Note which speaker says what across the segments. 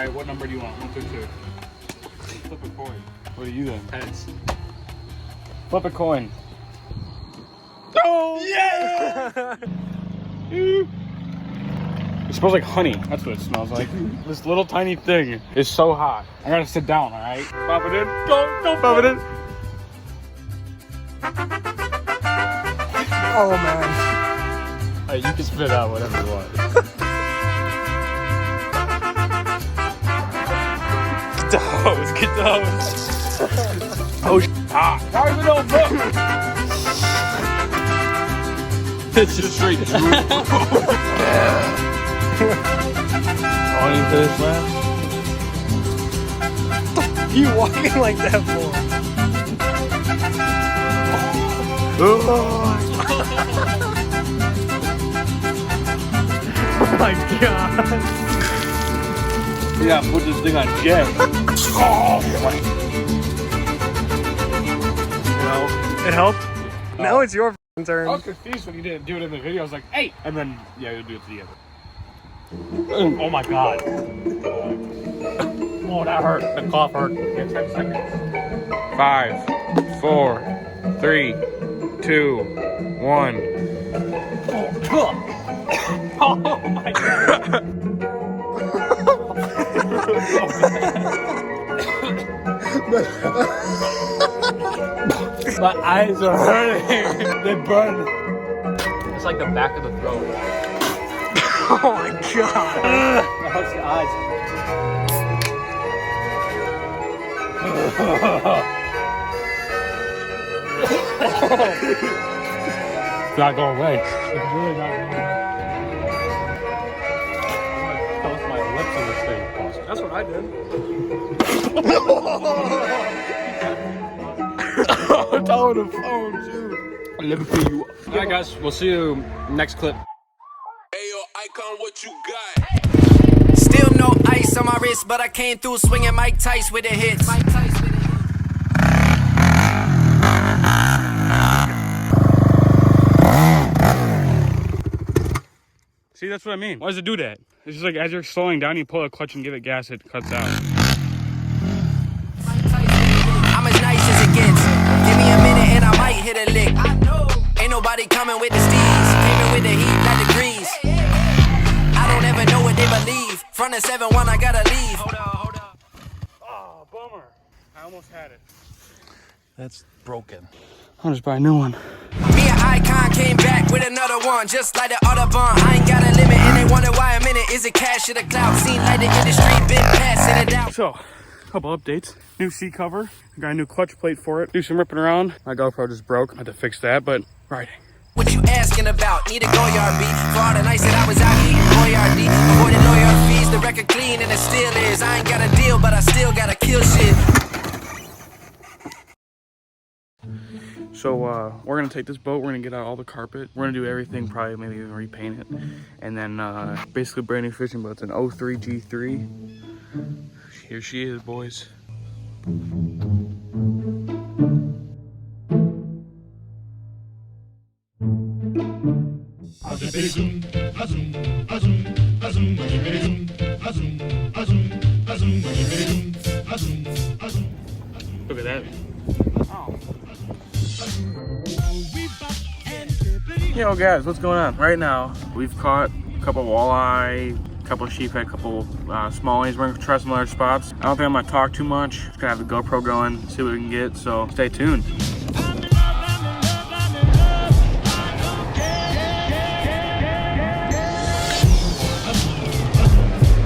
Speaker 1: right, what number do you want? 1 through 2. Flip a coin. What are you then? Heads. Flip a coin. Oh! Yeah! It smells like honey. That's what it smells like. This little tiny thing is so hot. I gotta sit down, alright? Pop it in. Go pop it in.
Speaker 2: Oh man.
Speaker 1: Alright, you can spit out whatever you want. Get those. Oh, hot. How is it all book? It's just straight drool. All you finish last?
Speaker 2: You walking like that for?
Speaker 1: Oh
Speaker 2: my god.
Speaker 1: Yeah, put this thing on Jay. Oh,
Speaker 2: it helped? Now it's your turn.
Speaker 1: I was confused when you didn't do it in the video. I was like, hey! And then, yeah, you'll do it together. Oh my god. Oh, that hurt. The cough hurt. Yeah, 10 seconds. 5, 4, 3, 2, 1. Oh my god. My eyes are hurting. They burn. It's like the back of the throat.
Speaker 2: Oh my god.
Speaker 1: That hurts your eyes. It's not going away. It's really not going away. I want to toast my lips in this thing.
Speaker 2: That's what I did.
Speaker 1: I'm on the phone too. I live for you. Alright guys, we'll see you next clip.
Speaker 3: Hey yo, Icon, what you got?
Speaker 4: Still no ice on my wrist, but I came through swinging Mike Tice with the hits.
Speaker 1: See, that's what I mean. Why does it do that? It's just like as you're slowing down, you pull a clutch and give it gas, it cuts out.
Speaker 4: I'm as nice as it gets. Give me a minute and I might hit a lick. Ain't nobody coming with the steez. Came in with the heat like degrees. I don't ever know what they believe. Front of 7-1, I gotta leave. Hold up.
Speaker 1: Oh, bummer. I almost had it.
Speaker 2: That's broken.
Speaker 1: I'll just buy a new one.
Speaker 4: Me and Icon came back with another one, just like the Autobahn. I ain't got a limit, and they wonder why I'm in it. Is it cash or the clout? Seem like the industry been passing it out.
Speaker 1: So, a couple updates. New seat cover. Got a new clutch plate for it. Do some ripping around. My GoPro just broke. I had to fix that, but riding.
Speaker 4: What you asking about? Need a Goyard beat for all the nights that I was out eating Goyard D. Avoided lawyer fees, the record clean and it still is. I ain't got a deal, but I still gotta kill shit.
Speaker 1: So we're gonna take this boat, we're gonna get out all the carpet, we're gonna do everything, probably maybe even repaint it, and then basically brand new fishing boat. It's an 03 G3. Here she is, boys. Look at that. Oh. Yo guys, what's going on? Right now, we've caught a couple walleye, a couple sheephead, a couple smallies. We're gonna try some other spots. I don't think I'm gonna talk too much. Just gonna have the GoPro going, see what we can get, so stay tuned.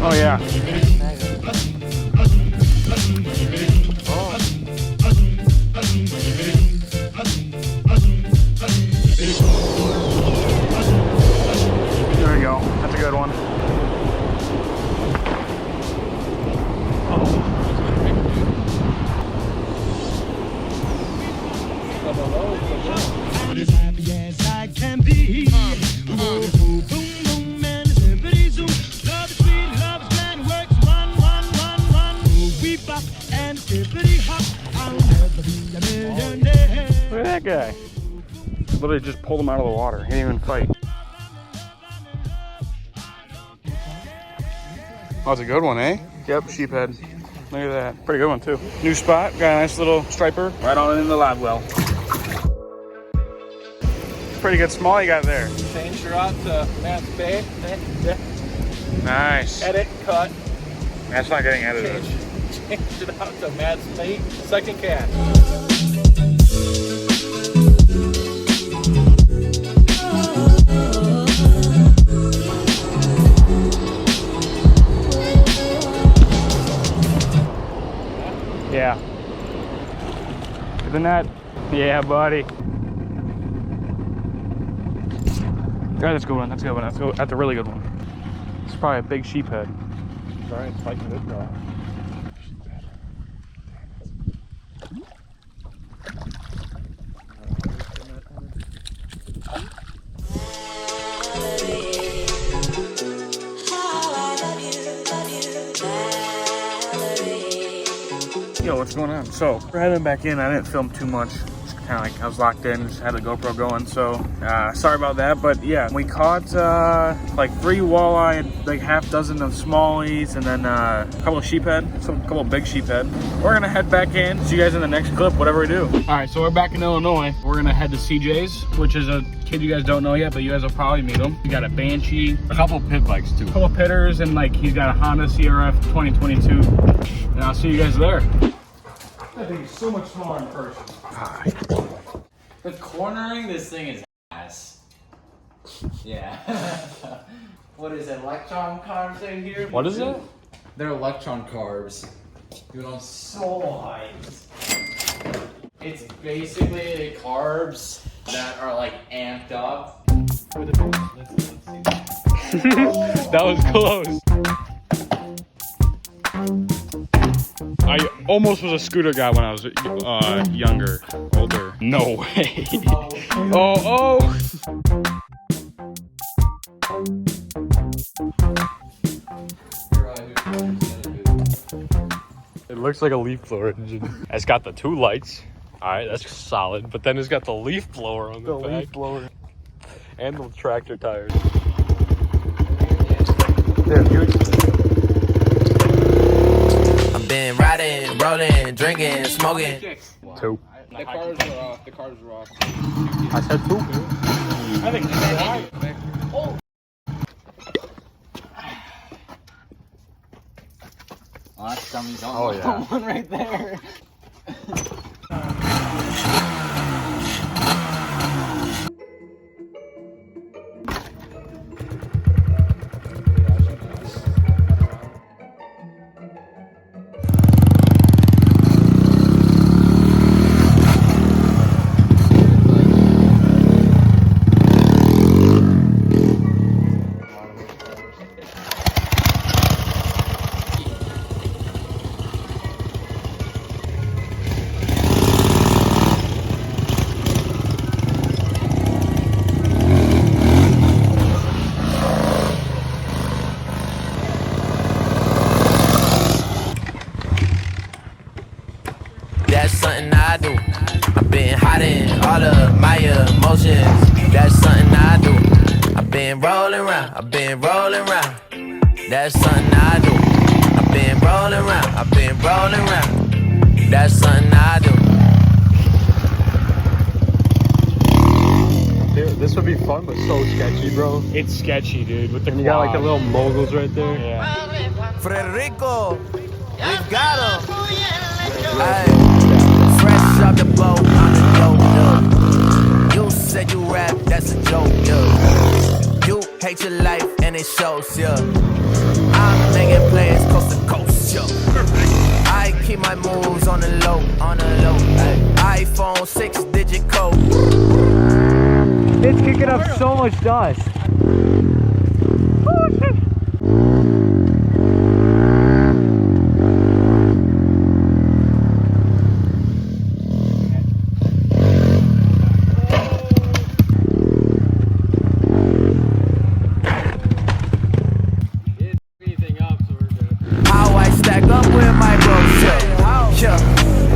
Speaker 1: Oh yeah. There we go. That's a good one.
Speaker 5: As happy as I can be. Boom, boom, boom, and zippity zoom. Love is sweet, love is grand, works one. We bop and zippity hop. I'll never be a millionaire.
Speaker 1: Look at that guy. Literally just pulled him out of the water. He didn't even fight. Oh, it's a good one, eh? Yep, sheephead. Look at that. Pretty good one, too. New spot. Got a nice little striper right on in the live well. Pretty good small you got there.
Speaker 2: Changed her out to Matt's Bay.
Speaker 1: Nice.
Speaker 2: Edit, cut.
Speaker 1: That's not getting edited.
Speaker 2: Changed it out to Matt's Bay. Second cast.
Speaker 1: Yeah. Isn't that? Yeah, buddy. Yeah, that's a good one. That's a good one. That's a really good one. It's probably a big sheephead.
Speaker 2: Sorry, it's fighting this draw.
Speaker 1: Yo, what's going on? So, we're heading back in. I didn't film too much. Just kind of like, I was locked in, just had the GoPro going. So, sorry about that. But yeah, we caught like 3 walleye, like half dozen of smallies, and then a couple of sheephead, a couple of big sheephead. We're gonna head back in. See you guys in the next clip, whatever we do. All right, so we're back in Illinois. We're gonna head to CJ's, which is a kid you guys don't know yet, but you guys will probably meet him. We got a Banshee,
Speaker 6: A couple pit bikes too.
Speaker 1: a couple pitters, and like he's got a Honda CRF 2022. And I'll see you guys there. That thing is so much smaller in person.
Speaker 6: The cornering this thing is ass. Yeah. What is it? Electron carbs in here?
Speaker 1: What is it?
Speaker 6: They're electron carbs. Dude, I'm so hyped. It's basically the carbs that are like amped up.
Speaker 1: That was close. I almost was a scooter guy when I was younger, older. No way. Oh.
Speaker 7: It looks like a leaf blower engine. It's got the 2 lights. All right, that's solid. But then it's got the leaf blower on the back.
Speaker 2: Leaf blower.
Speaker 7: And the tractor tires.
Speaker 4: I've been riding, rolling, drinking, smoking.
Speaker 7: 2.
Speaker 2: The cars are off. The cars are off.
Speaker 7: I said 2.
Speaker 1: I think
Speaker 6: Oh, that's dummies on
Speaker 7: Oh, yeah.
Speaker 6: one right there.
Speaker 4: That's something I do. I've been hiding all of my emotions. That's something I do. I've been rolling around. I've been rolling around. That's something I do. I've been rolling around. I've been rolling around. That's something I do.
Speaker 7: Dude, this would be fun, but so sketchy, bro.
Speaker 1: it's sketchy, dude. With the
Speaker 7: And you got like the little moguls right there.
Speaker 1: Yeah.
Speaker 4: Frederico, we got him. Ay, fresh off the boat, I'm the dope, dude. You said you rap, that's a joke, dude. You hate your life and it shows, yeah. I'm making plays coast to coast, yo. I keep my moves on the low, ay. iPhone 6-digit code.
Speaker 2: It's kicking up so much dust.
Speaker 4: How I stack up with my bros, yeah.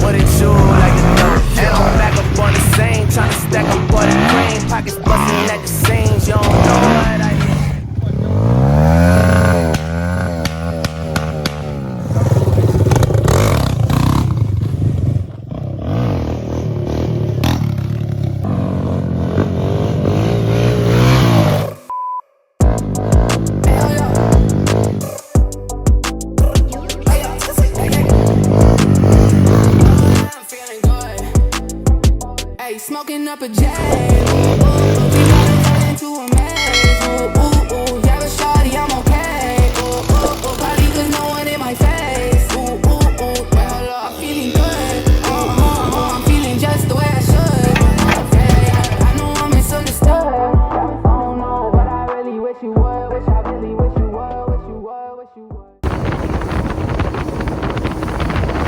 Speaker 4: What it do like a dog. And I'm back up on the same, tryna stack up all the cream. Pockets bustin' at the seams, you don't know up a jab. We about to turn into a man.